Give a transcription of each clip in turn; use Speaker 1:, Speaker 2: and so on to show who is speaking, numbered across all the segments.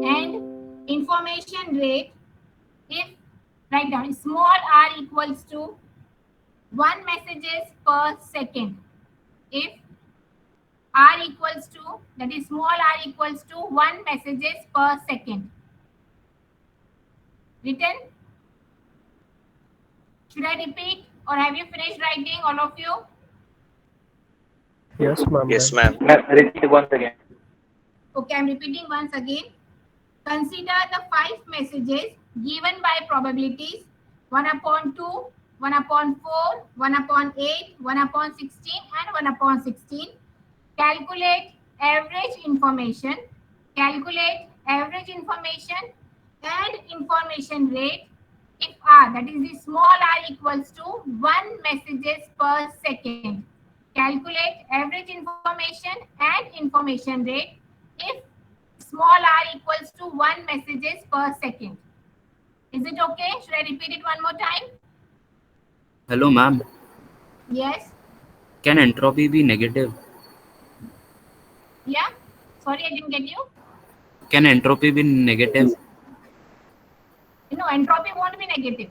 Speaker 1: and information rate, if write down small r equals to 1 messages per second. If r equals to, that is small r equals to 1 messages per second. Written? Should I repeat or have you finished writing, all of you?
Speaker 2: Yes, ma'am.
Speaker 3: Yes, ma'am.
Speaker 4: Repeat once again.
Speaker 1: Okay, I'm repeating once again. Consider the 5 messages given by probabilities 1 upon 2, 1 upon 4, 1 upon 8, 1 upon 16 and 1 upon 16. Calculate average information. Calculate average information and information rate if r, that is the small r, equals to 1 messages per second. Calculate average information and information rate if small r equals to 1 messages per second. Is it okay? Should I repeat it one more time?
Speaker 5: Hello, ma'am.
Speaker 1: Yes.
Speaker 5: Can entropy be negative?
Speaker 1: Yeah. Sorry, I didn't get you.
Speaker 5: Can entropy be negative?
Speaker 1: No, entropy won't be negative.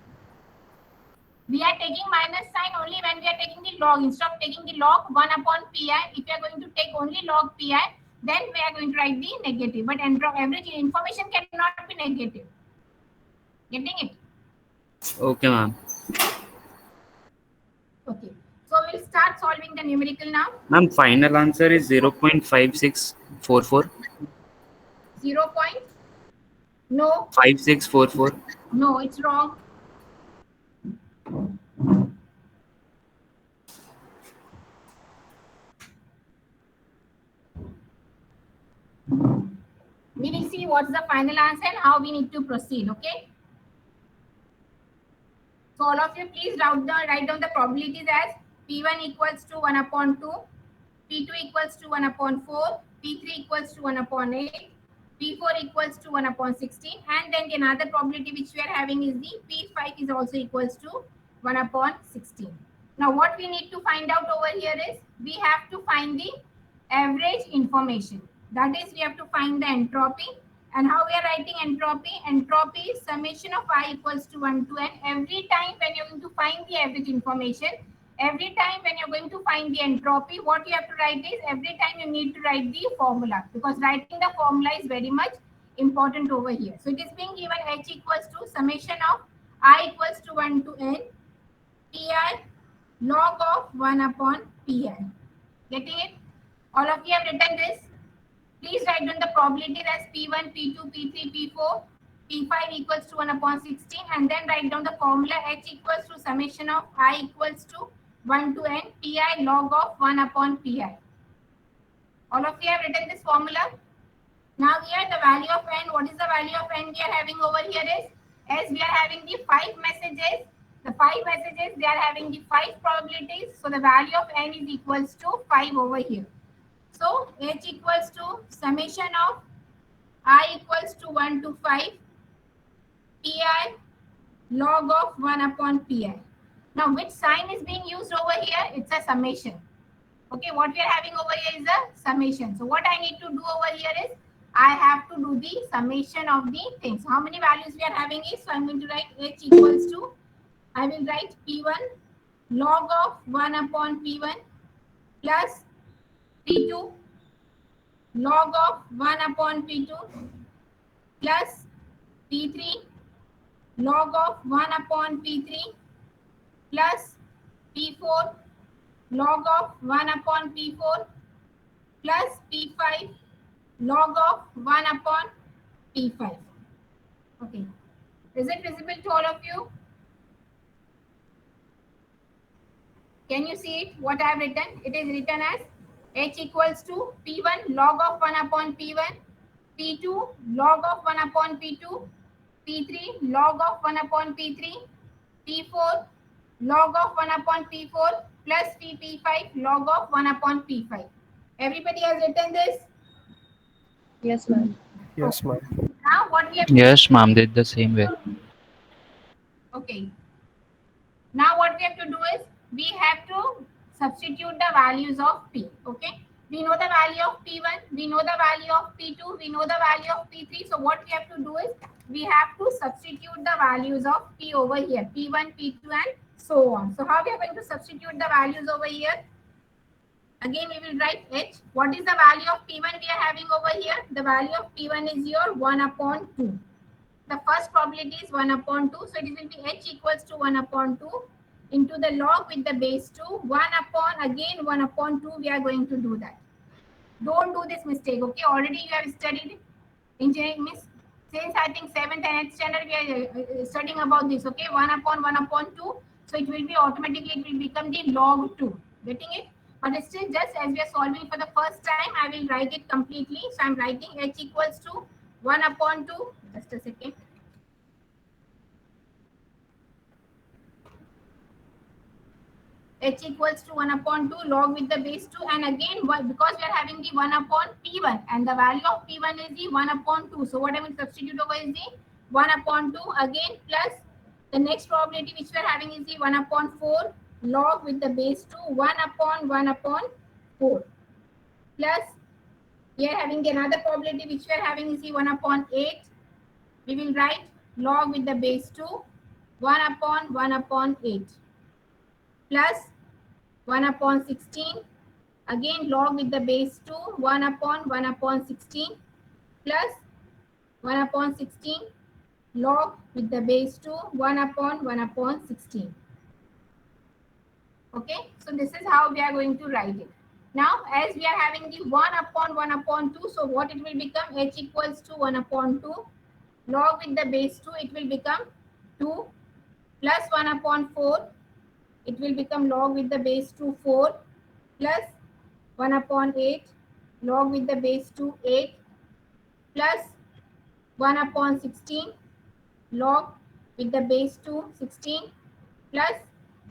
Speaker 1: We are taking minus sign only when we are taking the log. Instead of taking the log 1 upon pi, if you are going to take only log pi, then we are going to write the negative. But average information cannot be negative. Getting it?
Speaker 5: Okay, ma'am.
Speaker 1: Okay. So we'll start solving the numerical now.
Speaker 5: Ma'am, final answer is 0.5644.
Speaker 1: 0 point? No.
Speaker 5: 5644.
Speaker 1: No, it's wrong. We will see what's the final answer and how we need to proceed, okay? So all of you please write down the probabilities as P1 equals to 1 upon 2, P2 equals to 1 upon 4, P3 equals to 1 upon 8, P4 equals to 1 upon 16, and then another probability which we are having is the P5 is also equals to 1 upon 16. Now what we need to find out over here is we have to find the average information. That is, we have to find the entropy. And how we are writing entropy? Entropy is summation of I equals to 1 to n. Every time when you're going to find the average information, every time when you're going to find the entropy, what you have to write is every time you need to write the formula, because writing the formula is very much important over here. So it is being given h equals to summation of I equals to 1 to n pi log of 1 upon pi. Getting it? All of you have written this. Please write down the probability as P1, P2, P3, P4, P5 equals to 1 upon 16, and then write down the formula h equals to summation of I equals to 1 to n pi log of 1 upon pi. All of you have written this formula. Now here the value of n, what is the value of n we are having over here is, as we are having the 5 messages, the 5 messages, they are having the 5 probabilities, so the value of n is equals to 5 over here. So h equals to summation of I equals to 1 to 5 pi log of 1 upon pi. Now which sign is being used over here? It's a summation. Okay, what we are having over here is a summation. So what I need to do over here is I have to do the summation of the things. How many values we are having is, so I'm going to write h equals to, I will write p1 log of 1 upon p1 plus P2 log of 1 upon P2 plus P3 log of 1 upon P3 plus P4 log of 1 upon P4 plus P5 log of 1 upon P5. Okay. Is it visible to all of you? Can you see it? What I have written? It is written as h equals to P1 log of 1 upon P1, P2 log of 1 upon P2, P3 log of 1 upon P3, P4 log of 1 upon P4 plus P5 log of 1 upon P5. Everybody has written this?
Speaker 6: Yes, ma'am.
Speaker 2: Yes, ma'am.
Speaker 1: Now what we have
Speaker 7: Yes, ma'am, did the same way.
Speaker 1: Okay. Now what we have to do is we have to substitute the values of P. Okay. We know the value of P1, we know the value of P2, we know the value of P3. So what we have to do is we have to substitute the values of P over here, P1, P2 and so on. So how we are going to substitute the values over here? Again, we will write H. What is the value of P1 we are having over here? The value of P1 is your 1 upon 2. The first probability is 1 upon 2. So it will be H equals to 1 upon 2 into the log with the base 2. 1 upon, again 1 upon 2, we are going to do that. Don't do this mistake, okay? Already you have studied engineering, miss. Since I think 7th and 8th standard, we are studying about this, okay? 1 upon 2. So it will be automatically, it will become the log 2. Getting it? But still, just as we are solving for the first time, I will write it completely. So I'm writing H equals to 1 upon 2. Just a second. H equals to 1 upon 2 log with the base 2, and again because we are having the 1 upon P1 and the value of P1 is the 1 upon 2. So what I will substitute over is the 1 upon 2 again plus the next probability which we are having is the 1 upon 4 log with the base 2 1 upon 4 plus we are having the another probability which we are having is the 1 upon 8. We will write log with the base 2 1 upon 8 plus 1 upon 16, again log with the base 2, 1 upon 16 plus 1 upon 16 log with the base 2, 1 upon 16. Okay, so this is how we are going to write it. Now, as we are having the 1 upon 2, so what it will become? H equals to 1 upon 2 log with the base 2, it will become 2 plus 1 upon 4, it will become log with the base 2 4 plus 1 upon 8 log with the base 2 8 plus 1 upon 16 log with the base 2 16 plus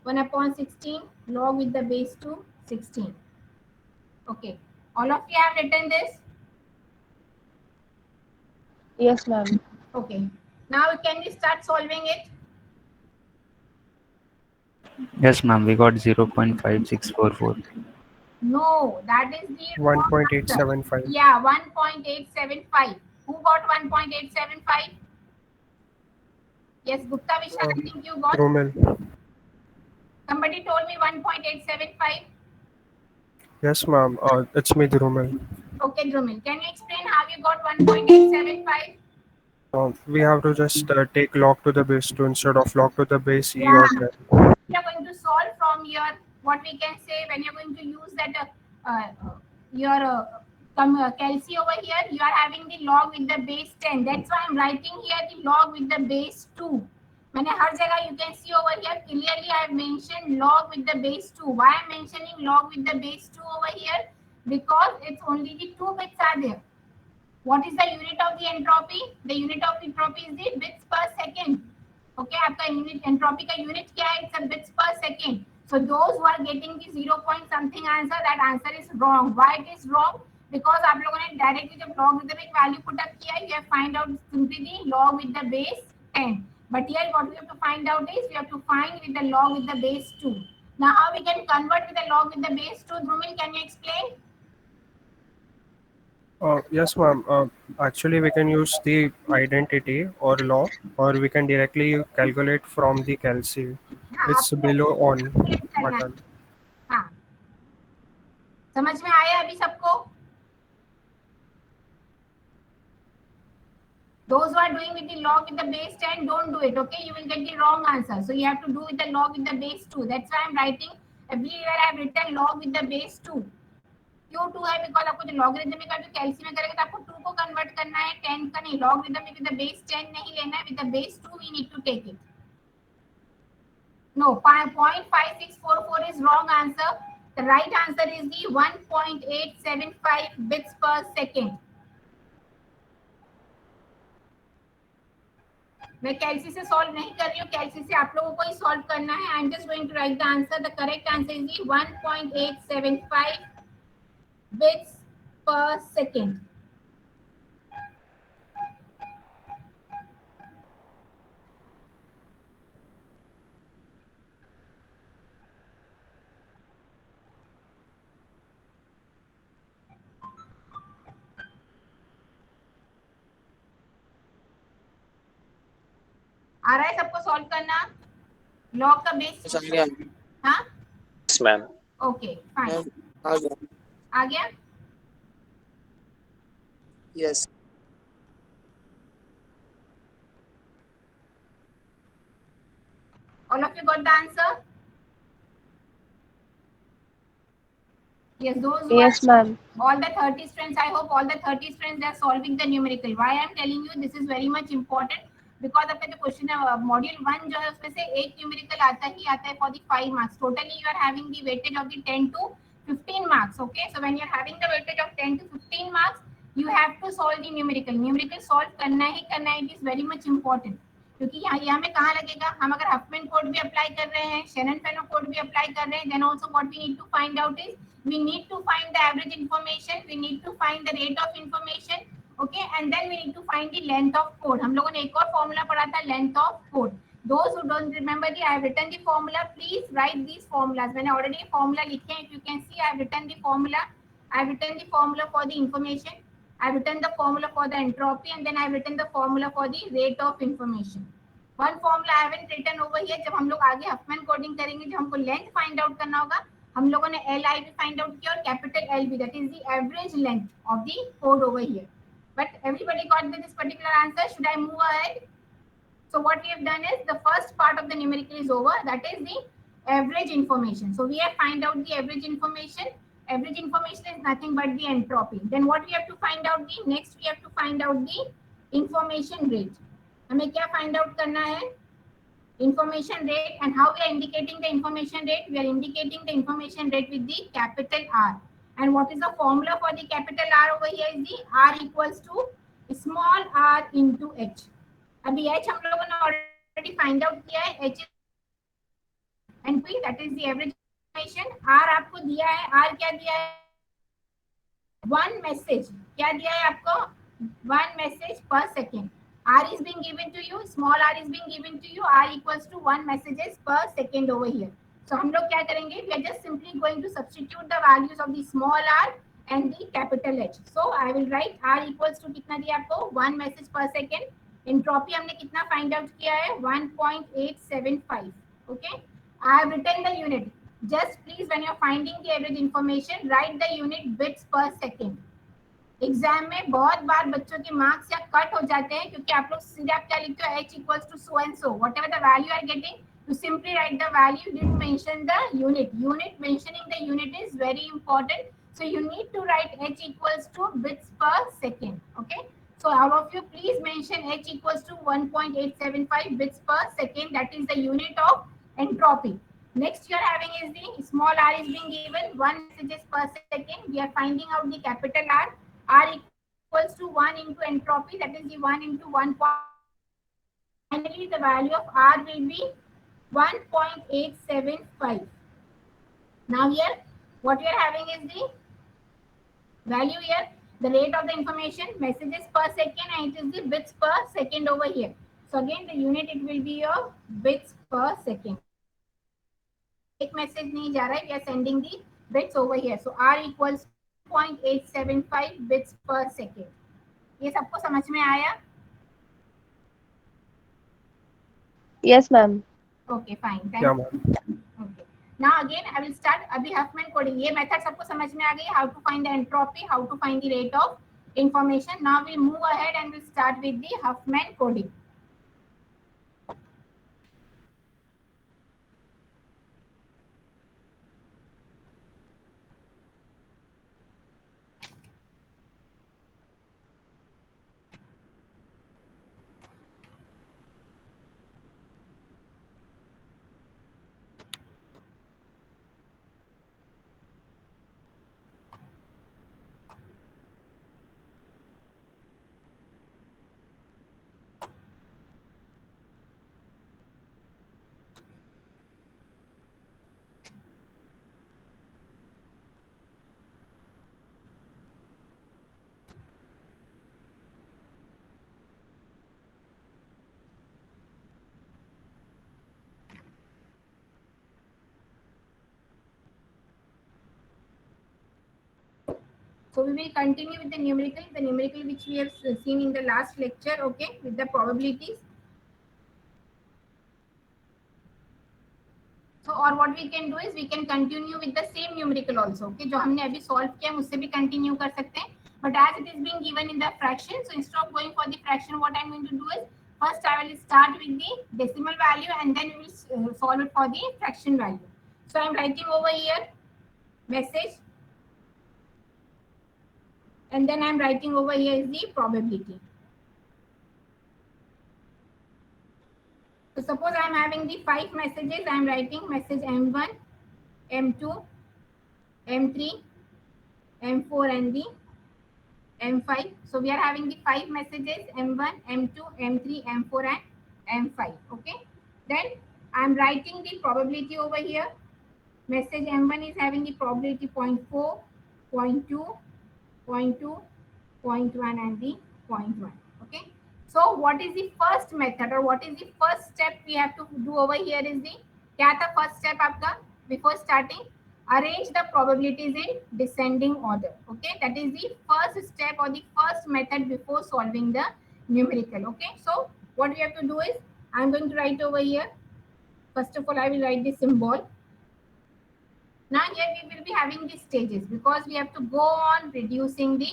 Speaker 1: 1 upon 16 log with the base 2 16. Okay, all of you have written this?
Speaker 6: Yes, ma'am.
Speaker 1: Okay, now can we start solving it?
Speaker 7: Yes, ma'am. We got 0.5644.
Speaker 1: No, that is the wrong answer.
Speaker 2: 1.875.
Speaker 1: Yeah, 1.875. Who got 1.875? Yes, Gupta Vishal, I think you got.
Speaker 2: Romel.
Speaker 1: Somebody told me 1.875.
Speaker 2: Yes, ma'am. It's me, Romel.
Speaker 1: Okay, Drumil, can you explain how you got 1.875?
Speaker 2: We have to just take log to the base 2 instead of log to the base e
Speaker 1: Yeah.
Speaker 2: or 10.
Speaker 1: We are going to solve from your, what we can say, when you're going to use that your calci over here, you are having the log with the base 10. That's why I'm writing here the log with the base 2. मैंने हर जगह you can see over here clearly I have mentioned log with the base 2. Why I'm mentioning log with the base 2 over here? Because it's only the 2 bits are there. What is the unit of the entropy? The unit of entropy is the bits per second. Okay, आपका unit entropy का unit क्या है? It's a bits per second. So those who are getting the 0 point something answer, that answer is wrong. Why it is wrong? Because आप लोगों ने directly जब logarithmic value put up किया, you have find out simply the log with the base 10. But here what we have to find out is we have to find with the log with the base 2. Now how we can convert with the log with the base 2? Drumil, can you explain?
Speaker 2: Yes, ma'am. Actually, we can use the identity or law, or we can directly calculate from the calci. It's
Speaker 1: आपको
Speaker 2: below on
Speaker 1: calculate करना है.
Speaker 2: button.
Speaker 1: हाँ, समझ में आया अभी सबको? Those who are doing with the log with the base 10, don't do it, okay? You will get the wrong answer. So you have to do with the log with the base 2. That's why I'm writing, everywhere I have written log with the base 2. क्यों 2 है? Because आपको जो logarithmic का जो calci में करेगा तो आपको 2 को convert करना है, 10 का नहीं. Logarithmic with the base 10 नहीं लेना है, with the base 2 we need to take it. No, 0.5644 is wrong answer. The right answer is the 1.875 bits per second. मैं कैलसी से सॉल्व नहीं कर रही हूँ, कैलसी से आप लोगों को ही सॉल्व करना है. I am just going to write the answer. The correct answer is 1.875 bits per second. आ रहा है सबको सॉल्व करना? लॉग का बेस हाँ
Speaker 3: Yes, ma'am.
Speaker 1: ओके फाइन आ गया
Speaker 3: Yes.
Speaker 1: all of you got the answer? Yes, those who
Speaker 6: Yes,
Speaker 1: are
Speaker 6: ma'am.
Speaker 1: all the 30 students, I hope all the 30 students they are solving the numerical. Why I am telling you this is very much important because आपका जो question है module 1 जो है उसमें से एक numerical आता है for the 5 marks. Totally you are having the weightage of the 10 to 15 marks. Okay, so when you are having the weightage of 10 to 15 marks, you have to solve the numerical. Numerical solve करना ही करना है. It is very much important. क्योंकि यहाँ ये हमें कहाँ लगेगा हम अगर हफमैन कोड भी अप्लाई कर रहे हैं शेनन फेनो कोड भी अप्लाई कर रहे हैं then also what we need to find out is we need to find the average information, we need to find the rate of information, okay, and then we need to find the length of code. हम लोगों ने एक और formula पढ़ा था length of code. Those who don't remember I have written the formula. Please write these formulas. मैंने already formula लिखे हैं. If you can see I have written the formula. I have written the formula for the information. I have written the formula for the entropy and then I have written the formula for the rate of information. One formula I haven't written over here. जब हम लोग आगे Huffman coding करेंगे जो हमको length find out करना होगा हम लोगों ने एल आई भी फाइंड आउट किया और capital L B that is the average length of the code over here but everybody got this particular answer should I move ahead so what we have done is the first part of the numerical is over that is the average information so we have find out the average information is nothing but the entropy then what we have to find out the next we have to find out the information rate हमें क्या find out करना है information rate and how we are indicating the information rate we are indicating the information rate with the capital R and what is the formula for the capital R over here is the R equals to small r into h अभी h हम लोगों ने already find out किया है h and p that is the average information R आपको दिया है R क्या दिया है one message क्या दिया है आपको one message per second R is being given to you, small r is being given to you, R equals to 1 messages per second over here. So हम लोग क्या करेंगे? We are just simply going to substitute the values of the small r and the capital H. So I will write R equals to कितना दिया आपको? 1 message per second. Entropy हमने कितना find out किया है? 1.875. Okay. I have written the unit. Just please when you are finding the average information, write the unit bits per second. Exam में बहुत बार बच्चों के मार्क्स या कट हो जाते हैं क्योंकि आप लोग सीधे आप क्या लिखते हो h equals to so and so whatever the value you are getting you simply write the value you didn't mention the unit mentioning the unit is very important so you need to write h equals to bits per second okay so all of you please mention h equals to 1.875 bits per second that is the unit of entropy next you are having is the small r is being given 1 messages per second we are finding out the capital R R equals to 1 into entropy that is the 1 into 1. Finally, the value of R will be 1.875. Now here, what we are having is the value here, the rate of the information, messages per second and it is the bits per second over here. So again, the unit it will be your bits per second. एक message नहीं जा रहा है, we are sending the bits over here. So R equals 0.875 bits per second. ये सबको समझ में आया?
Speaker 6: Yes, ma'am.
Speaker 1: Okay, fine. Thank you. Okay. Now again, I will start. अभी Huffman coding. ये method सबको समझ में आ गई? How to find the entropy, how to find the rate of information. Now we'll move ahead and we'll start with the Huffman coding. So we will continue with the numerical which we have seen in the last lecture, okay, with the probabilities. So or what we can do is we can continue with the same numerical also. Okay, जो हमने अभी solve किया उससे भी continue कर सकते हैं. But as it is being given in the fraction, so instead of going for the fraction, what I'm going to do is first I will start with the decimal value and then we will solve it for the fraction value. So I'm writing over here message, and then I'm writing over here is the probability. So suppose I'm having the 5 messages. I'm writing message M1, M2, M3, M4 and the M5. So we are having the 5 messages M1, M2, M3, M4 and M5. Okay. Then I'm writing the probability over here. Message M1 is having the probability 0.4, 0.2, 0.2, 0.1 and the 0.1. Okay. So what is the first method or what is the first step we have to do over here is the क्या था first step आपका before starting? Arrange the probabilities in descending order. Okay, that is the first step or the first method before solving the numerical. Okay, so what we have to do is I'm going to write over here. First of all, I will write the symbol. Now here we will be having the stages because we have to go on reducing the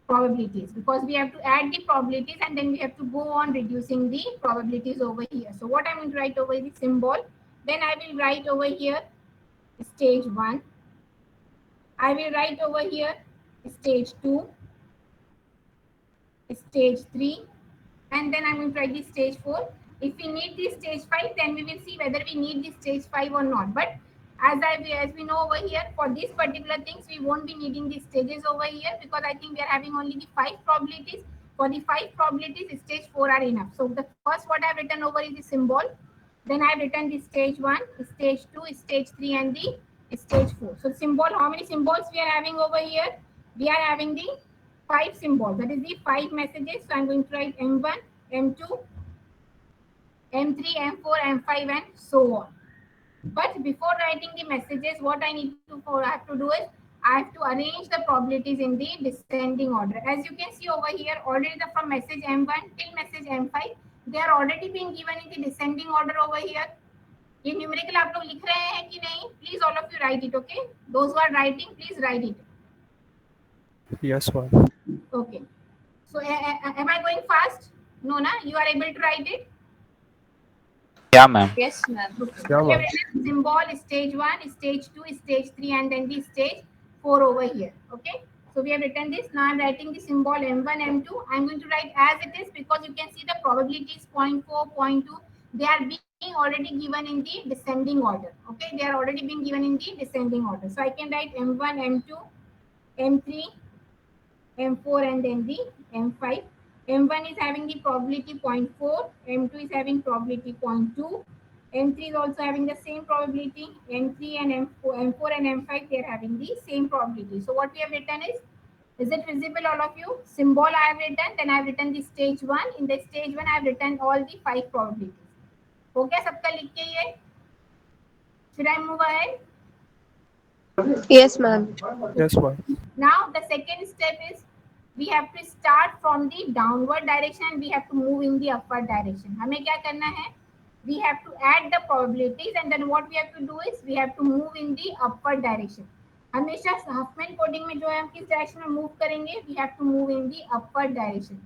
Speaker 1: probabilities because we have to add the probabilities and then we have to go on reducing the probabilities over here. So what I'm going to write over is the symbol. Then I will write over here stage 1. I will write over here stage 2, stage 3, and then I'm going to write the stage 4. If we need the stage 5, then we will see whether we need the stage 5 or not. But as we know over here, for these particular things, we won't be needing the stages over here because I think we are having only the 5 probabilities. For the 5 probabilities, stage 4 are enough. So the first what I have written over is the symbol. Then I have written the stage 1, stage 2, stage 3 and the stage 4. So symbol, how many symbols we are having over here? We are having the 5 symbols. That is the 5 messages. So I'm going to write M1, M2, M3, M4, M5 and so on. But before writing the messages, what I have to do is I have to arrange the probabilities in the descending order. As you can see over here, already from message M1 till message M5, they are already being given in the descending order over here. ये numerical आप लोग लिख रहे हैं कि नहीं? Please all of you write it, okay? Those who are writing, please write it.
Speaker 2: Yes, ma'am.
Speaker 1: Okay. So am I going fast? No, na? You are able to write it?
Speaker 7: Yeah, ma'am.
Speaker 6: Yes, ma'am.
Speaker 1: Okay.
Speaker 2: Yeah,
Speaker 1: We have
Speaker 2: ma'am.
Speaker 1: written symbol stage 1, stage 2, stage 3 and then the stage 4 over here. Okay. So we have written this. Now I'm writing the symbol M1, M2. I'm going to write as it is because you can see the probabilities 0.4, 0.2. They are being already given in the descending order. Okay. They are already being given in the descending order. So I can write M1, M2, M3, M4 and then the M5. M1 is having the probability 0.4, M2 is having probability 0.2, M3 is also having the same probability, M3 and M4 and M5 they are having the same probability. So what we have written is it visible all of you? Symbol I have written, then I have written the stage 1. In the stage 1 I have written all the 5 probabilities. Okay, सबका लिख के ये? Should I move ahead?
Speaker 6: Yes, ma'am.
Speaker 2: Yes, ma'am.
Speaker 1: Now the second step is we have to start from the downward direction and we have to move in the upward direction. हमें क्या करना है? We have to add the probabilities and then what we have to do is we have to move in the upward direction. हमेशा Huffman coding में जो है हम किस डायरेक्शन में मूव करेंगे? We have to move in the upward direction.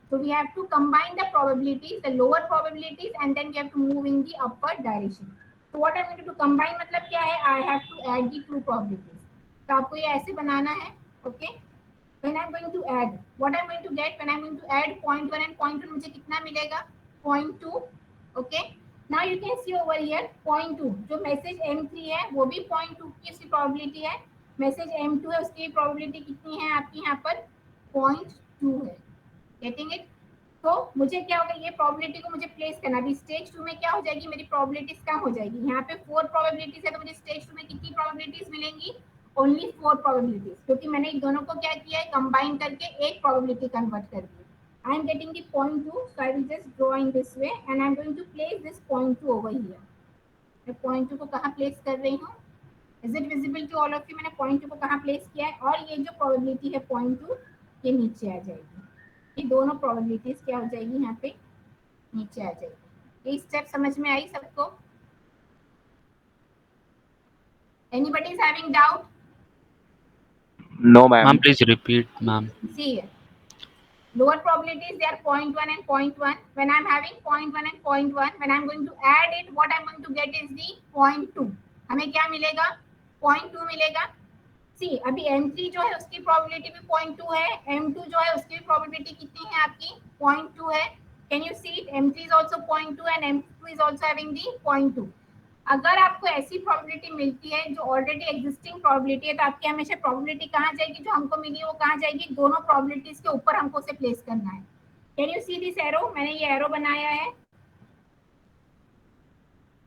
Speaker 1: So we have to combine the probabilities, the lower probabilities and then we have to move in the upward direction. So what I'm going to do, combine मतलब क्या है? I have to add the two probabilities. तो आपको ये ऐसे बनाना है, okay? When I'm going to add, what I'm going to get when I'm going to add 0.1 and 0.2 मुझे कितना मिलेगा? 0.2, okay? Now you can see over here 0.2 जो message M3 है वो भी 0.2 की उसकी probability है, मैसेज M2 है उसकी probability कितनी है आपकी यहाँ पर? 0.2 है. Getting it? तो मुझे क्या होगा, ये प्रोबेबिलिटी को मुझे प्लेस करना. अभी स्टेज 2 में क्या हो जाएगी, मेरी प्रोबेबिलिटीज कम हो जाएगी. यहाँ पे 4 प्रोबेबिलिटीज है तो मुझे स्टेज 2 में कितनी प्रोबेबिलिटीज मिलेंगी? ओनली 4 प्रोबेबिलिटीज, क्योंकि मैंने इन दोनों को क्या किया है, कंबाइन करके एक प्रोबेबिलिटी कन्वर्ट कर दी. I am getting the 0.2, so I will just draw in this way and I am going to place this 0.2 over here. मैं 0.2 को कहाँ प्लेस कर रही हूँ? Is it visible to all of you? मैंने 0.2 को कहाँ प्लेस किया है और ये जो प्रोबेबिलिटी है 0.2 ये नीचे आ जाएगी. ये दोनों प्रोबेबिलिटीज क्या हो जाएगी, यहाँ पे नीचे आ जाएगी. ये स्टेप समझ में आई सबको? Anybody is having doubt?
Speaker 3: No, ma'am.
Speaker 7: Ma'am, please repeat, ma'am.
Speaker 1: See here. Lower probabilities, they are 0.1 and 0.1. When I'm having 0.1 and 0.1, when I'm going to add it, what I'm going to get is the 0.2. हमें क्या मिलेगा? 0.2 मिलेगा. See, अभी M3 जो है उसकी probability भी 0.2 है. M2 जो है उसकी probability कितनी है आपकी? 0.2 है. Can you see it? M3 is also 0.2 and M2 is also having the 0.2. अगर आपको ऐसी प्रोबेबिलिटी मिलती है जो ऑलरेडी एग्जिस्टिंग प्रोबेबिलिटी है, तो आपकी हमेशा प्रोबेबिलिटी कहाँ जाएगी? जो हमको मिली वो कहाँ जाएगी? दोनों प्रोबेबिलिटीज के ऊपर हमको उसे प्लेस करना है. Can you see this arrow? मैंने ये एरो बनाया है,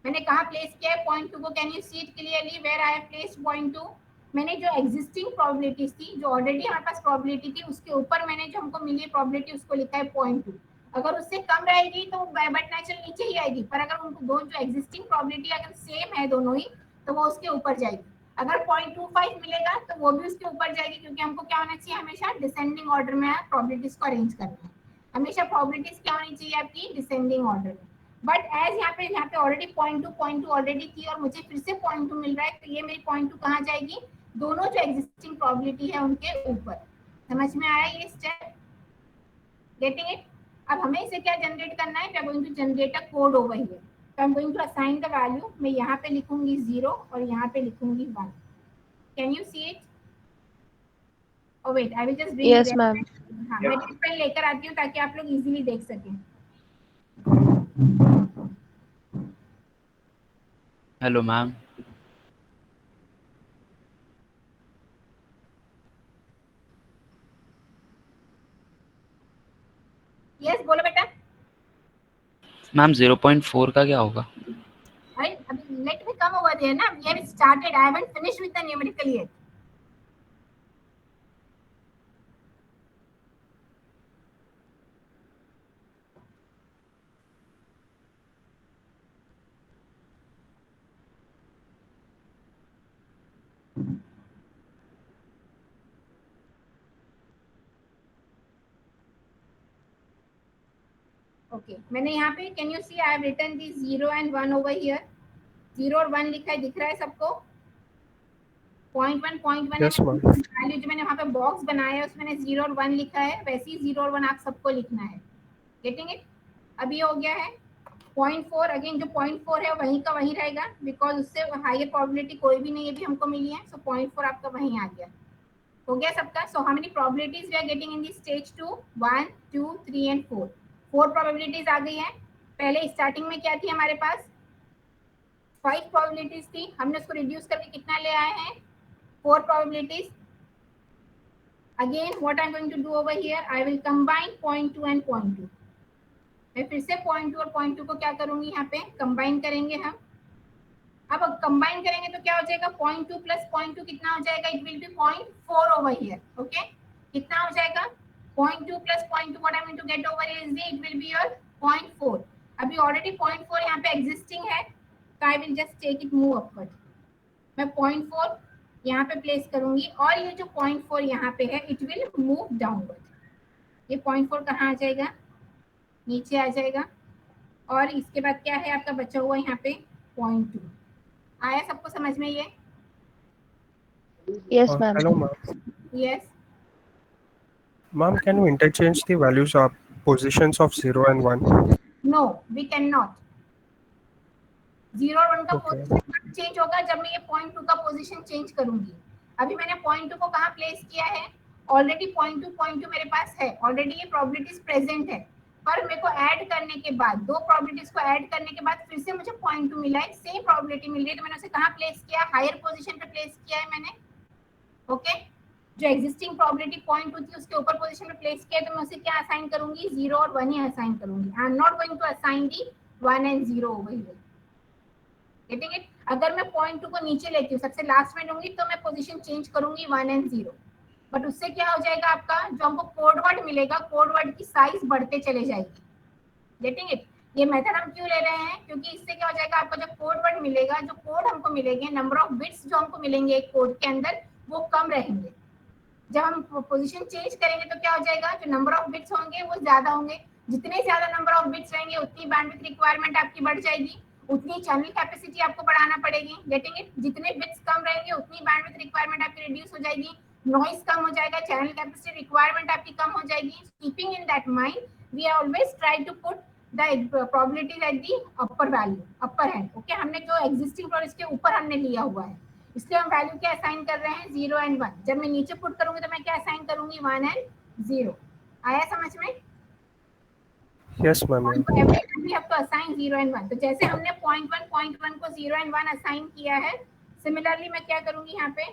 Speaker 1: मैंने कहाँ प्लेस किया है? 0.2 को. Can you see it clearly where I have placed 0.2? मैंने जो एग्जिस्टिंग प्रोबेबिलिटीज थी, जो ऑलरेडी हमारे पास प्रोबेबिलिटी थी, उसके ऊपर मैंने जो हमको मिली प्रोबेबिलिटी उसको लिखा है 0.2. अगर उससे कम रहेगी तो बट नेचुरल नीचे ही आएगी, पर अगर उनको दो जो एग्जिस्टिंग प्रोबेबिलिटी अगर सेम है दोनों ही, तो वो उसके ऊपर जाएगी. अगर 0.25 मिलेगा तो वो भी उसके ऊपर जाएगी, क्योंकि हमको क्या होना चाहिए? हमेशा डिसेंडिंग ऑर्डर में प्रोबेबिलिटीज को अरेंज करना है. हमेशा प्रोबेबिलिटीज क्या होनी चाहिए आपकी? डिसेंडिंग ऑर्डर में. बट एज यहाँ पे ऑलरेडी 0.2 ऑलरेडी थी और मुझे फिर से 0.2 मिल रहा है, तो ये मेरी 0.2 कहाँ जाएगी? दोनों जो एग्जिस्टिंग प्रोबेबिलिटी है उनके ऊपर. समझ में आया ये स्टेप? Getting it? अब हमें इसे क्या जनरेट करना है? We are going to generate a code over here. तो I am going to assign the value. मैं यहाँ पे लिखूंगी 0 और यहाँ पे लिखूंगी 1. Can you see it? Oh wait, I will just bring.
Speaker 6: Yes, ma'am.
Speaker 1: हाँ, मैं पेन लेकर आती हूँ ताकि आप लोग इजीली देख सकें.
Speaker 7: Hello, ma'am.
Speaker 1: यस, बोलो बेटा.
Speaker 7: मैम 0.4 का क्या होगा?
Speaker 1: Let me come over there ना. We have started. I haven't finished with the numerical yet. Okay, मैंने यहाँ पे can you see I have written the 0 and 1 over here. 0 और 1 लिखा है, दिख रहा है सबको? 0.1
Speaker 2: Yes, ma'am.
Speaker 1: वैल्यू जो मैंने वहाँ पे बॉक्स बनाया है उसमें 0 और 1 लिखा है, वैसे ही 0 और 1 आप सबको लिखना है. Getting it? अभी हो गया है 0.4. अगेन जो 0.4 है वहीं का वहीं रहेगा, बिकॉज उससे हायर प्रोबेबिलिटी कोई भी नहीं अभी हमको मिली है. सो 0.4 आपका वहीं आ गया. हो गया सबका? So how many probabilities we are getting in this stage 2? 1, 2, 3 and 4. 4 probabilities आ गई हैं. पहले स्टार्टिंग में क्या थी हमारे पास? 5 प्रोबेबिलिटीज थी. हमने उसको रिड्यूस करके कितना ले आए हैं? 4 probabilities. Again what I am going to do over here, I will combine 0.2 and 0.2. मैं फिर से 0.2 और 0.2 को क्या करूंगी? यहाँ पे कंबाइन करेंगे हम. अब कंबाइन करेंगे तो क्या हो जाएगा? 0.2 प्लस 0.2 कितना हो जाएगा? It will B 0.4 over here. Okay, कितना हो जाएगा? 0.2 plus 0.2, what I'm going to get over is the, it will be your 0.4. अभी ऑलरेडी 0.4 यहाँ पे एग्जिस्टिंग है, तो I will just take it move upward. मैं 0.4 यहाँ पे प्लेस करूंगी और ये जो 0.4 यहाँ पे है इट विल मूव डाउनवर्ड. ये 0.4 कहाँ आ जाएगा? नीचे आ जाएगा. और इसके बाद क्या है आपका बचा हुआ यहाँ पे? 0.2. आया सबको समझ में ये?
Speaker 6: Yes, ma'am.
Speaker 2: Hello, ma'am.
Speaker 1: Yes.
Speaker 2: Ma'am, can you interchange the values of positions of 0 and 1?
Speaker 1: No, we can not. 0 और 1 का
Speaker 2: Okay.
Speaker 1: पोजीशन चेंज होगा जब मैं ये 0.2 का पोजीशन चेंज करूंगी. अभी मैंने 0.2 को कहाँ प्लेस किया है? ऑलरेडी 0.2 मेरे पास है, ऑलरेडी ये प्रोबेबिलिटीज प्रेजेंट है. पर मेरे को ऐड करने के बाद, दो प्रोबेबिलिटीज को ऐड करने के बाद फिर से मुझे 0.2 मिला है, सेम प्रोबेबिलिटी मिल रही है, तो मैंने उसे कहाँ प्लेस किया? हायर पोजीशन पे प्लेस किया है मैंने. ओके, जो एग्जिस्टिंग प्रोबेबिलिटी 0.2 थी उसके ऊपर पोजीशन में प्लेस किया, तो मैं उसे क्या असाइन करूंगी? 0 और 1 ही असाइन करूंगी. I am not going to assign the 1 and 0 over here. Getting it? अगर मैं 0.2 को नीचे लेती हूँ, सबसे लास्ट में लूंगी, तो मैं पोजीशन चेंज करूंगी 1 and 0. बट उससे क्या हो जाएगा आपका? जो हमको कोड वर्ड मिलेगा, कोड वर्ड की साइज बढ़ते चले जाएगी. Getting it? ये मेथड हम क्यों ले रहे हैं? क्योंकि इससे क्या हो जाएगा आपका? जो कोड वर्ड मिलेगा, जो कोड हमको मिलेंगे, नंबर ऑफ बिट्स जो हमको मिलेंगे एक कोड के अंदर, वो कम रहेंगे. जब हम पोजीशन चेंज करेंगे तो क्या हो जाएगा? जो नंबर ऑफ बिट्स होंगे वो ज्यादा होंगे. जितने ज्यादा नंबर ऑफ बिट्स रहेंगे उतनी बैंडविड्थ रिक्वायरमेंट आपकी बढ़ जाएगी, उतनी चैनल कैपेसिटी आपको बढ़ाना पड़ेगी। Getting it? जितने बिट्स कम रहेंगे उतनी बैंडविड्थ रिक्वायरमेंट आपकी रिड्यूस हो जाएगी, नॉइस कम हो जाएगा, चैनल कैपेसिटी रिक्वायरमेंट आपकी कम हो जाएगी। Keeping in that mind we always try to put the probabilities at the upper value, upper hand. Okay, हमने जो एग्जिस्टिंग और इसके ऊपर हमने लिया हुआ है, इसलिए हम वैल्यू क्या असाइन कर रहे हैं? 0 एंड 1। जब मैं नीचे पुट करूंगी तो मैं क्या असाइन करूंगी? 1 एंड 0। आया समझ में?
Speaker 2: Yes, ma'am.
Speaker 1: every time we have to assign 0 and 1। तो जैसे हमने पॉइंट 1 को 0 एंड 1 असाइन किया है, सिमिलरली मैं क्या करूंगी यहाँ पे?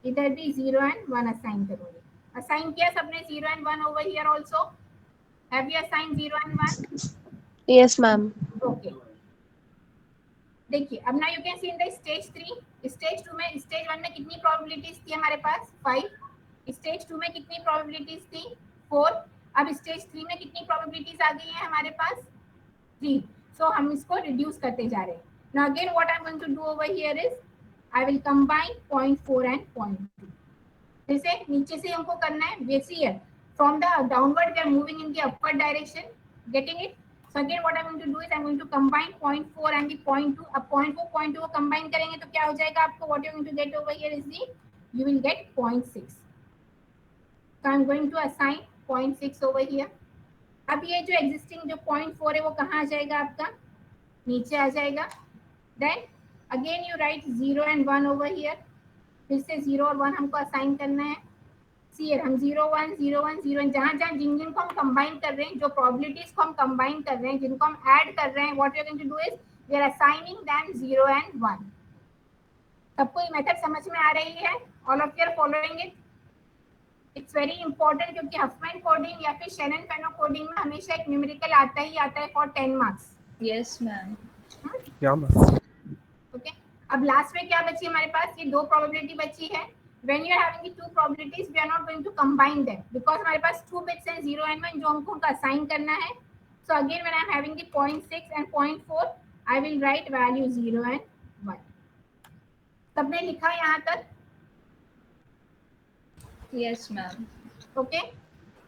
Speaker 1: इधर भी 0 एंड 1 असाइन करूंगी। असाइन किया सबने 0 and 1 over here also? Have you assign 0 and 1?
Speaker 6: Yes, ma'am.
Speaker 1: Okay, देखिए अब ना you can C in the stage 3, stage 2 में, स्टेज 1 में कितनी प्रोबेबिलिटीज थी हमारे पास? 5। स्टेज 2 में कितनी प्रोबेबिलिटीज थी? 4। अब स्टेज 3 में कितनी प्रोबेबिलिटीज आ गई है हमारे पास? 3। सो हम इसको रिड्यूस करते जा रहे हैं। Now again what I am going to do over here is I will combine 0.4 and 0.2। जैसे नीचे से हमको करना है, वेसियर from the downward we are moving in the upward direction. Getting it? So again what I'm going to do is I'm going to combine 0.4 and the 0.2। अब 0.4 0.2 को combine करेंगे तो क्या हो जाएगा आपको? What you're going to get over here is the, you will get 0.6। So I'm going to assign 0.6 over here। अब ये जो existing जो 0.4 है वो कहाँ आ जाएगा आपका? नीचे आ जाएगा। Then again you write 0 and 1 over here। फिर से 0 और 1 हमको assign करना है। सी हम 0 1 0 1 0 जहाँ जहाँ जिन जिनको हम कंबाइन कर रहे हैं, जो प्रोबेबिलिटीज को हम कंबाइन कर रहे हैं, जिनको हम ऐड कर रहे हैं, what we are going to do is we are assigning them 0 and 1। सबको ये मेथड समझ में आ रही है? All of you are following it? It's very important, क्योंकि हफमैन कोडिंग या फिर शेनन फेनो कोडिंग में हमेशा एक न्यूमेरिकल आता ही आता है for 10 marks.
Speaker 4: Yes ma'am.
Speaker 2: Yeah, ma'am.
Speaker 1: Okay, अब लास्ट में क्या बची हमारे पास? ये दो प्रोबेबिलिटी बची है। When you are having the two probabilities, we are not going to combine them because हमारे पास 2 bits हैं 0 and 1 जो हमको उनका assign करना है। So again when I am having the 0.6 and 0.4, I will write value 0 and 1। सबने लिखा यहाँ तक?
Speaker 4: Yes ma'am.
Speaker 1: Okay,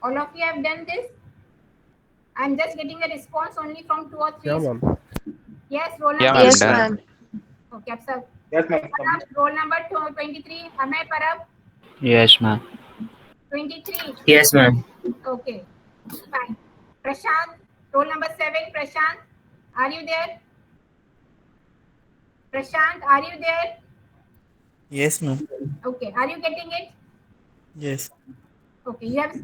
Speaker 1: all of you have done this? I am just getting a response only from 2 or 3।
Speaker 2: Yeah, ma'am.
Speaker 1: Yes, roll
Speaker 3: Yeah,
Speaker 1: number।
Speaker 6: Yes,
Speaker 3: done.
Speaker 6: ma'am.
Speaker 1: Okay, अब सब
Speaker 3: Yes, ma'am.
Speaker 1: roll number 23, Amay, परब।
Speaker 7: Yes, ma'am.
Speaker 1: 23।
Speaker 5: Yes, ma'am.
Speaker 1: Okay, fine। Prashant, roll number 7, Prashant, are you there? Prashant, are you there?
Speaker 8: Yes, ma'am.
Speaker 1: Okay, are you getting it?
Speaker 8: Yes.
Speaker 1: Okay, you have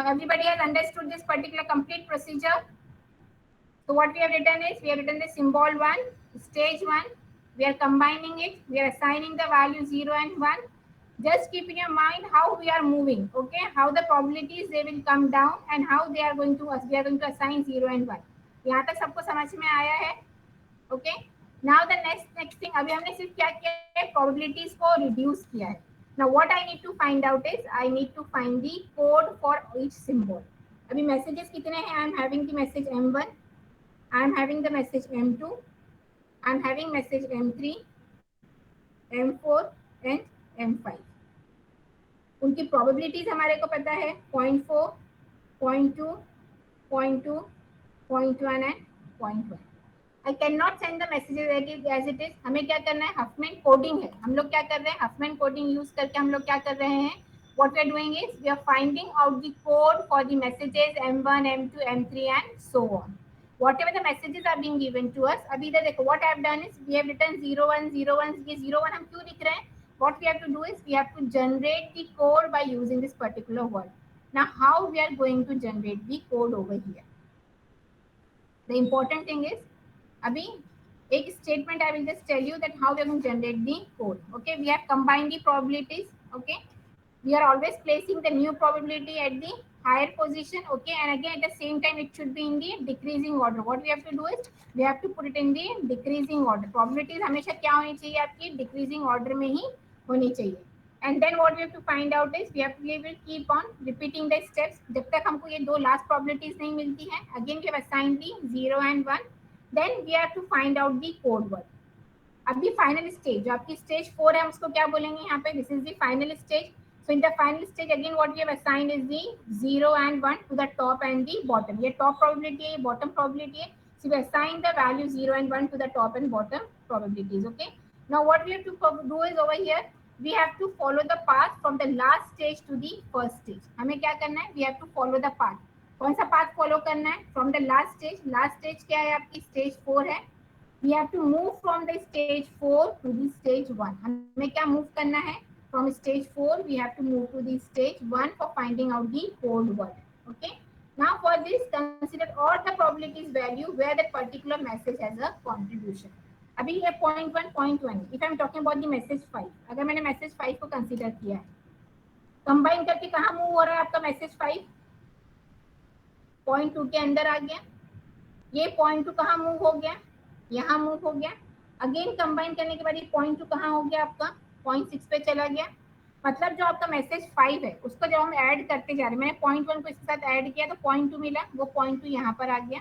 Speaker 1: everybody has understood this particular complete procedure. So what we have written is we have written the symbol 1, stage 1. We are combining it. We are assigning the value 0 and 1. Just keep in your mind how we are moving. Okay, how the probabilities they will come down and how they are going to we are going to assign 0 and 1। यहाँ तक सबको समझ में आया है? Okay, now the next thing, अभी हमने सिर्फ क्या किया है? probabilities को reduce किया है। Now what I need to find out is I need to find the code for each symbol। अभी messages कितने हैं? I am having the message M1, I am having the message M2, I am having message M3, M4 and M5। उनकी probabilities हमारे को पता है 0.4, 0.2, 0.2, 0.1 and 0.1। I can not send the messages as it is. हमें क्या करना है? Huffman coding है। हम लोग क्या कर रहे हैं? हफमैन कोडिंग यूज करके हम लोग क्या कर रहे हैं? What we are doing is we are finding out the code for the messages M1, M2, M3 and so on. Whatever the messages are being given to us, अभी इधर देखो what I have done is we have written 0 1 0 1। ये 0 1 हम क्यों लिख रहे हैं? What we have to do is we have to generate the code by using this particular word। Now how we are going to generate the code over here? The important thing is अभी एक statement I will just tell you that how we are going to generate the code। Okay, we have combined the probabilities। Okay, we are always placing the new probability at the higher position। Okay, and again at the same time it should be in the decreasing order। What we have to do is we have to put it in the decreasing order। probabilities हमेशा क्या होनी चाहिए आपकी? decreasing order में ही होनी चाहिए। and then what we have to find out is we will keep on repeating the steps जब तक हमको ये दो last probabilities नहीं मिलती हैं। again we have assigned the 0 and 1, then we have to find out the code word। अभी final stage जो आपकी स्टेज 4 है हम उसको क्या बोलेंगे यहाँ पे? This is the final stage. So in the final stage again what we have assigned is the 0 and 1 to the top and the bottom। ये top probability है, ये bottom probability है। So we assign the value 0 and 1 to the top and bottom probabilities. Okay. Now what we have to do is over here we have to follow the path from the last stage to the first stage. हमें क्या करना है? We have to follow the path. कौन सा path follow करना है? From the last stage. Last stage क्या है आपकी? Stage 4 है. We have to move from the stage 4 to the stage 1. हमें क्या move करना है? From stage 4 we have to move to the stage 1 for finding out the code word. Okay. Now for this consider all the probabilities value where that particular message has a contribution. अभी ये point 1 point 1. If I am talking about the message 5, अगर मैंने message 5 को consider किया है, combine करके कहाँ move हो रहा है आपका message 5? point 2 के अंदर आ गया. ये point 2 कहाँ move हो गया? यहाँ move हो गया. Again combine करने के बाद ये point 2 कहाँ हो गया आपका? point 6 पे चला गया. मतलब जो आपका मैसेज 5 है उसको जब हम ऐड करते जा रहे हैं, मैंने पॉइंट 1 को इसके साथ ऐड किया तो पॉइंट 2 मिला, वो पॉइंट 2 यहाँ पर आ गया.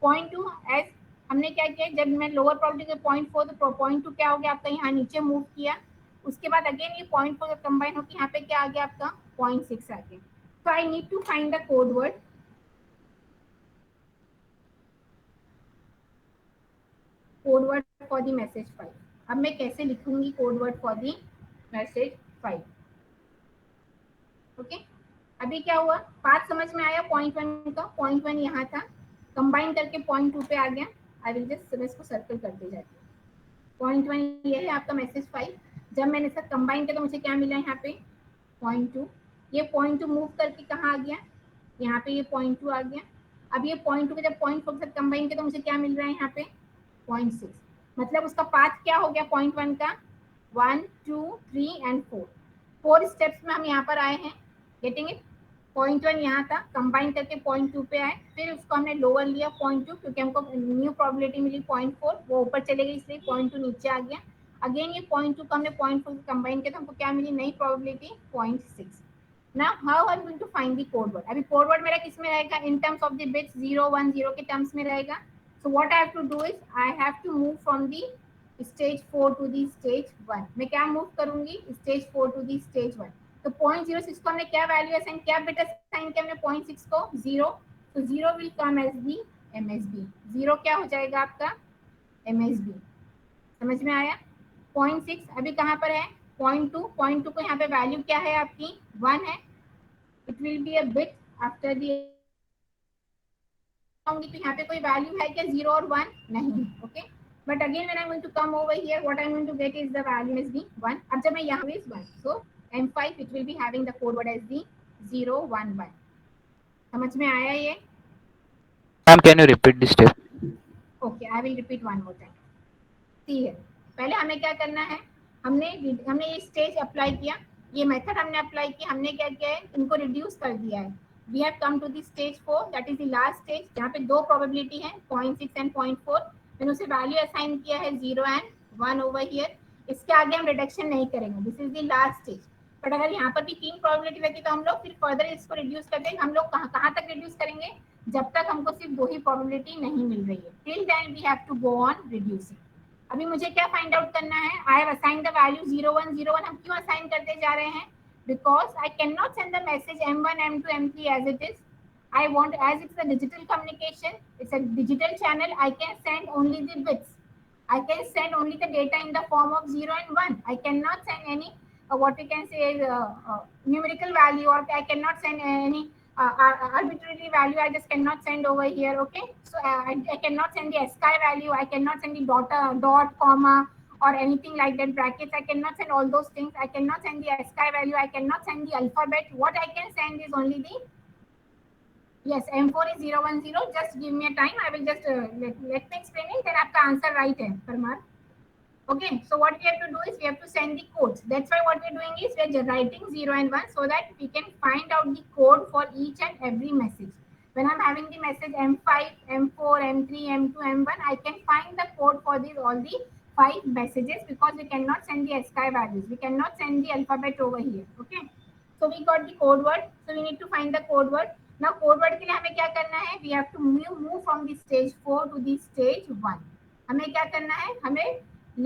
Speaker 1: पॉइंट 2 एज हमने क्या किया, जब मैं लोअर प्रॉपर्टी के पॉइंट 4 तो पॉइंट 2 क्या हो गया आपका यहाँ नीचे मूव किया. उसके बाद अगेन ये पॉइंट 4 कंबाइन होकर यहाँ पे क्या आ गया आपका पॉइंट 6 आ गया. तो I need to find the code word. Code word for the message 5. अब मैं कैसे लिखूंगी code word for the message 5. Okay. अभी क्या हुआ, पाथ समझ में आया पॉइंट 1 का. पॉइंट 1 यहाँ था, कंबाइन करके पॉइंट 2 पे आ गया. आई विल जस्ट इसको सर्कल करते जाते हैं. पॉइंट 1 ये है आपका मैसेज 5. जब मैंने इसका कंबाइन किया तो मुझे क्या मिला यहाँ पे पॉइंट 2. ये पॉइंट 2 मूव करके कहाँ आ गया, यहाँ पे ये पॉइंट 2 आ गया. अब ये पॉइंट 2 को जब पॉइंट 4 के साथ कंबाइन किया तो मुझे क्या मिल रहा है यहाँ पे पॉइंट 6. मतलब उसका पाथ क्या हो गया पॉइंट 1 का 1 2 3 एंड 4. 4 स्टेप्स में हम यहाँ पर आए हैं. Getting it. पॉइंट 1 यहाँ था, कंबाइन करके पॉइंट 2 पे आए, फिर उसको हमने लोअर लिया पॉइंट 2 क्योंकि हमको न्यू प्रोबेबिलिटी मिली पॉइंट 4, वो ऊपर चले गई इसलिए पॉइंट 2 नीचे आ गया. अगेन ये पॉइंट 2 को हमने पॉइंट 4 कंबाइन किया तो हमको क्या मिली नई probability point 6. Now how I am going to find the code word. अभी कोड वर्ड मेरा किस में रहेगा, in terms of the bits 0 1 0 के टर्म्स में रहेगा. So what I have to do is I have to move from the stage 4 to the stage 1. मैं क्या मूव करूंगी स्टेज 4 टू द स्टेज 1. तो 0.06 को हमने क्या वैल्यू असाइन किया, बिट असाइन किया हमने 0.6 को 0. तो 0 will come as the MSB. 0 क्या हो जाएगा आपका MSB. समझ में आया. 0.6 अभी कहाँ पर है 0.2. 0.2 को यहाँ पे वैल्यू क्या है आपकी 1 है. It will be a bit after the. तो यहाँ पे कोई वैल्यू है क्या 0 और 1 नहीं. Okay. But again when I am going to come over here what I am going to get is the value MSB 1. अब जब मैं यहाँ is 1 so M5 it will be having the code word as the 0 1 1. समझ में आया ये.
Speaker 7: Ma'am, can you repeat this step?
Speaker 1: Okay, I will repeat one more time. See here. पहले हमें क्या करना है, हमने ये स्टेज अप्लाई किया, ये मेथड हमने अप्लाई किया, हमने क्या किया है इनको रिड्यूस कर दिया है. We have come to the stage 4 that is the last stage जहाँ पे दो प्रोबेबिलिटी है 0.6 and 0.4. मैंने उसे वैल्यू असाइन किया है 0 and 1 over here. इसके आगे हम रिडक्शन नहीं करेंगे. This is the last stage. But अगर यहाँ पर भी 3 प्रोबेबिलिटी रहती तो हम लोग फिर फर्दर इसको रिड्यूस करते हैं. हम लोग कहाँ तक रिड्यूस करेंगे, जब तक हमको सिर्फ 2 ही प्रोबेबिलिटी नहीं मिल रही है. Till then we have to go on reducing. अभी मुझे क्या फाइंड आउट करना है, I have assign the value 0 1 0 1. हम क्यों असाइन करते जा रहे हैं, because I can not send the message M1 M2 M3 as it is. I want, as it's a digital communication, it's a digital channel, I can send only the bits. I can send only the data in the form of 0 and 1. I cannot send any what we can say numerical value, or I cannot send any arbitrary value. I just cannot send over here. Okay, so I cannot send the ASCII value. I cannot send the dot comma or anything like that, brackets. I cannot send all those things. I cannot send the ASCII value. I cannot send the alphabet. What I can send is only the yes, M4 is 0 1 0. Just give me a time. I will just let me explain it. Then आपका answer right है Parmar. Okay, so what we have to do is we have to send the codes. That's why what we're doing is we're writing 0 and 1 so that we can find out the code for each and every message. When I'm having the message M5, M4, M3, M2, M1, I can find the code for these all the 5 messages because we cannot send the ASCII values. We cannot send the alphabet over here. Okay, so we got the code word. So we need to find the code word. Now code word के लिए हमें क्या करना है, we have to move from the stage 4 to the stage 1. हमें क्या करना है, हमें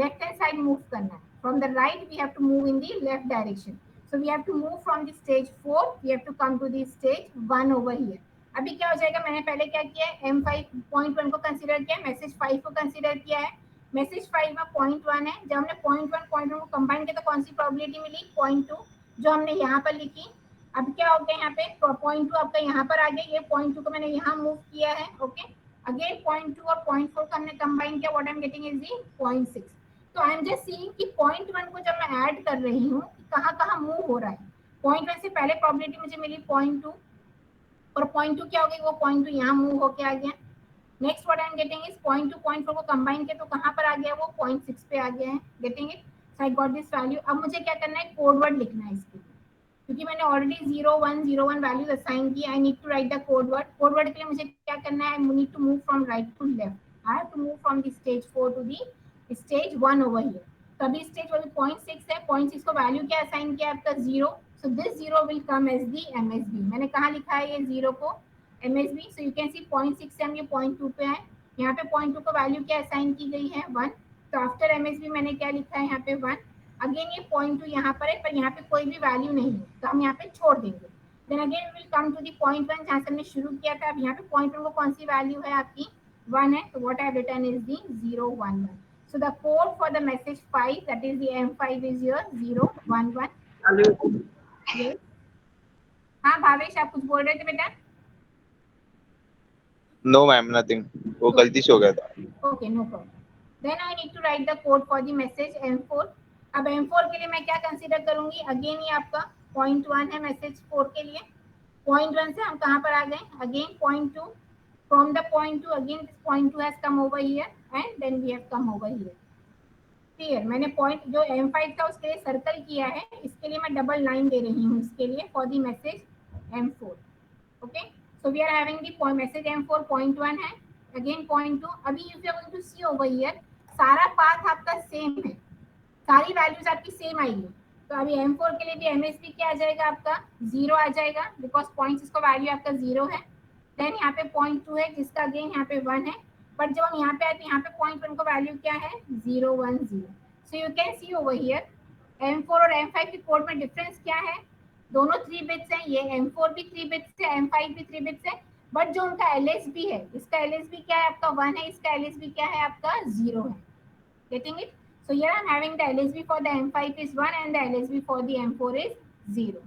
Speaker 1: left hand side move करना है. From the right we have to move in the left direction. So we have to move from the stage 4, we have to come to the stage 1 over here. अभी क्या हो जाएगा, मैंने पहले क्या किया है, M5.1 को कंसीडर किया, मैसेज 5 को कंसीडर किया है। मैसेज 5 में 0.1 है, जब हमने 0.1 को कंबाइन किया तो कौन सी प्रोबेबिलिटी मिली, 0.2, जो हमने यहाँ पर लिखी। अब क्या हो गया यहाँ पे, 0.2 आपका यहाँ पर आ गया, ये 0.2 को मैंने यहाँ मूव किया है। ओके, अगेन 0.2 और 0.4 को हमने कंबाइन किया, what I am getting is the 0.6। तो आई एम जस्ट सीइंग कि 0.1 को जब मैं ऐड कर रही हूँ कहाँ कहाँ मूव हो रहा है। 0.1 से पहले प्रोबेबिलिटी मुझे मिली 0.2, और 0.2 क्या हो गई, वो 0.2 यहाँ मूव होके आ गया। Next what I am getting is 0.2 0.4 को कंबाइन किया तो कहाँ पर आ गया, वो 0.6 पे आ गया है। Getting it, so I got this value. अब मुझे क्या करना है, कोड वर्ड लिखना है इसके लिए, क्योंकि मैंने ऑलरेडी 0 1 वैल्यूज असाइन की। I need to write the code word. Code word के लिए मुझे क्या करना है, I need to move from right to left. I have to move from the stage 4 to the stage 1 over here. तो अभी stage 0.6 है, 0.6 को वैल्यू क्या असाइन किया आपका 0, so this 0 will come as the MSB। मैंने कहाँ लिखा है ये 0 को, MSB। So you can see 0.6 से हम ये 0.2 पे आए, यहाँ पे 0.2 को वैल्यू क्या असाइन की गई है 1, तो आफ्टर MSB मैंने क्या लिखा है यहाँ पे 1। अगेन ये 0.2 यहाँ पर है, पर यहाँ पे कोई भी वैल्यू नहीं है, तो हम यहाँ पे छोड़ देंगे। Then again will come to the 0.1 जहाँ से हमने शुरू किया था। अब यहाँ पे 0.1 को कौन सी वैल्यू है आपकी 1 है, तो what I have written is the 0 1 1। So the code for the message 5, that is the M5 is here 0 1 1. Yes. हाँ भावेश, आप कुछ बोल रहे थे बेटा?
Speaker 3: नो मैम, नथिंग, वो गलती से हो गया था।
Speaker 1: Okay, no problem. Then I need to write the code for the message M4. अब M4 के लिए मैं क्या कंसीडर करूंगी, अगेन ये आपका 0.1 है मैसेज 4 के लिए। 0.1 से हम कहाँ पर आ गए, again 0.2, from the 0.2 again this 0.2 has come over here and then we have come over here. Clear, मैंने पॉइंट जो M5 था उसके लिए सर्कल किया है, इसके लिए मैं डबल लाइन दे रही हूँ इसके लिए for the message M4। Okay, so we are having the message M4 0.1 है, अगेन 0.2। अभी if you are going to see over here, सारा पाथ आपका सेम है, सारी वैल्यूज आपकी सेम आएगी। तो अभी M4 के लिए भी MSB क्या आ जाएगा आपका 0 आ जाएगा, बिकॉज 0.6 का वैल्यू आपका 0 है। देन यहाँ पे 0.2 है जिसका अगेन यहाँ पे 1 है, बट जब हम यहाँ पे आए तो यहाँ पे 0.1 का वैल्यू क्या है 0 1 0। सो you can see over here M4 और M5 के कोड में डिफरेंस क्या है, दोनों 3 बिट्स हैं, ये M4 भी 3 बिट्स है, M5 भी 3 बिट्स है, बट जो उनका LSB है, इसका LSB क्या है आपका 1 है, इसका LSB क्या है आपका 0 है। Getting it? So here I'm having the LSB for the M5 is 1 and the LSB for the M4 is 0.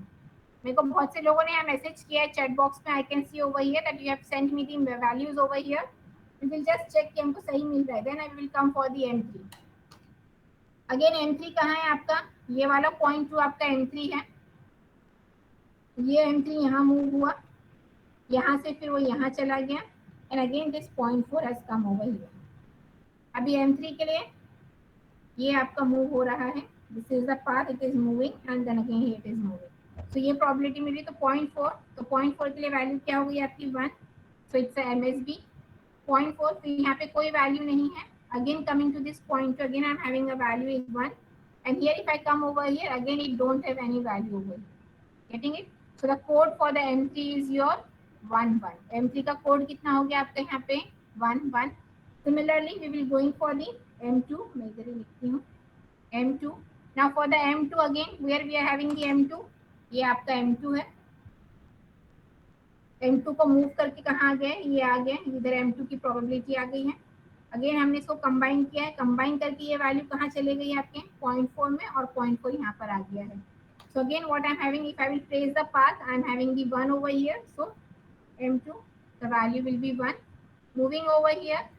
Speaker 1: मेरे को बहुत से लोगों ने यहाँ मैसेज किया है चैट बॉक्स में, I can see over here that you have sent me the values over here. We will just check कि हमको सही मिल रहा है, then I will come for the M3। Again M3 कहाँ है आपका, ये वाला 0.2 आपका M3 है, ये M3 यहाँ मूव हुआ, यहाँ से फिर वो यहाँ चला गया, and again this 0.4 has come over here. अभी M3 के लिए ये आपका मूव हो रहा है, this is the path it is moving and then again it is moving. So ये प्रोबेबिलिटी मिली, तो 0.4, तो 0.4 के लिए वैल्यू क्या हो गई आपकी 1, सो इट्स MSB 0.4। तो यहाँ पे कोई वैल्यू नहीं है, again coming to this point, again I am having a value is 1 and here if I come over here again it don't have any value over. Getting it? So the code for the M3 is your 1 1। M3 का code कितना हो गया आपका यहाँ पे 1 1। Similarly we will going for the M2, मैं इधर ही लिखती हूँ M2। Now for the M2 again, where we are having the M2, ये आपका M2 है, M2 को मूव करके कहाँ गए, ये आ गए, इधर M2 की प्रोबेबिलिटी आ गई है। अगेन हमने इसको कंबाइन किया है, कंबाइन करके ये वैल्यू कहाँ चले गई आपके 0.4 में, और 0.4 यहाँ पर आ गया है। So again what I am having, if I will trace the path, I am having the 1 over here, so M2 the value will be 1। Moving over here,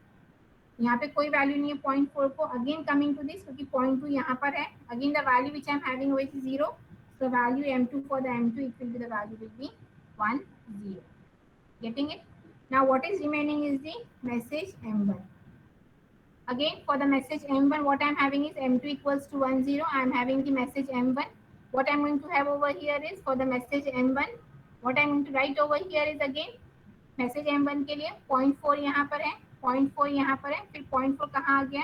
Speaker 1: यहाँ पे कोई वैल्यू नहीं है 0.4 को, अगेन कमिंग टू दिस, क्योंकि 0.2 यहाँ पर है, again the value which I am having which is 0, so value M2 for the M2 it will be the value will be 1 0। Getting it? Now what is remaining is the message M1। Again for the message M1 what I am having is M2 equals to 1 0, I am having the message M1। What I am going to have over here is for the message M1, what I am going to write over here is again message M1 के लिए 0.4 यहाँ पर है, 0.4 यहाँ पर है, फिर 0.4 कहाँ आ गया,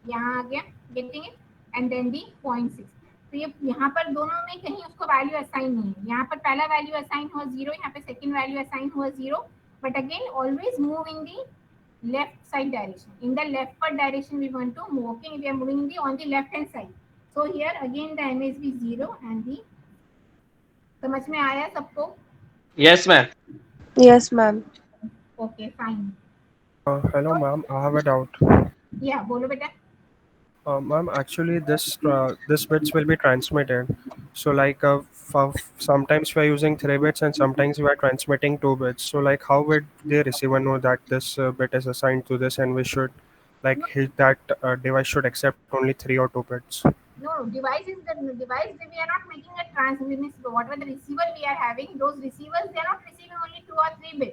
Speaker 1: यहाँ आ गया। Getting it? एंड देन दी 0.6। तो ये यहाँ पर दोनों में कहीं उसको वैल्यू असाइन नहीं है, यहाँ पर पहला वैल्यू असाइन हुआ 0, यहाँ पे सेकंड वैल्यू असाइन हुआ 0, but again always move in the left side direction, in the leftward direction we want to move. Okay, we are moving in the on the left hand side, so here again the MSB 0 and the. समझ में आया सबको?
Speaker 9: Yes ma'am.
Speaker 6: Yes, ma'am.
Speaker 1: Okay, fine.
Speaker 2: Hello, ma'am. I have a doubt.
Speaker 1: Yeah, bolo beta.
Speaker 2: Ma'am, actually, this bits will be transmitted. So, like, sometimes we are using 3 bits and sometimes we are transmitting 2 bits. So, like, how would the receiver know that this bit is assigned to this, and we should, like, that device should accept only 3 or 2 bits?
Speaker 1: No, device is the device. We are not making a transmission. Whatever the receiver we are having, those receivers they are not receiving only 2 or 3 bits.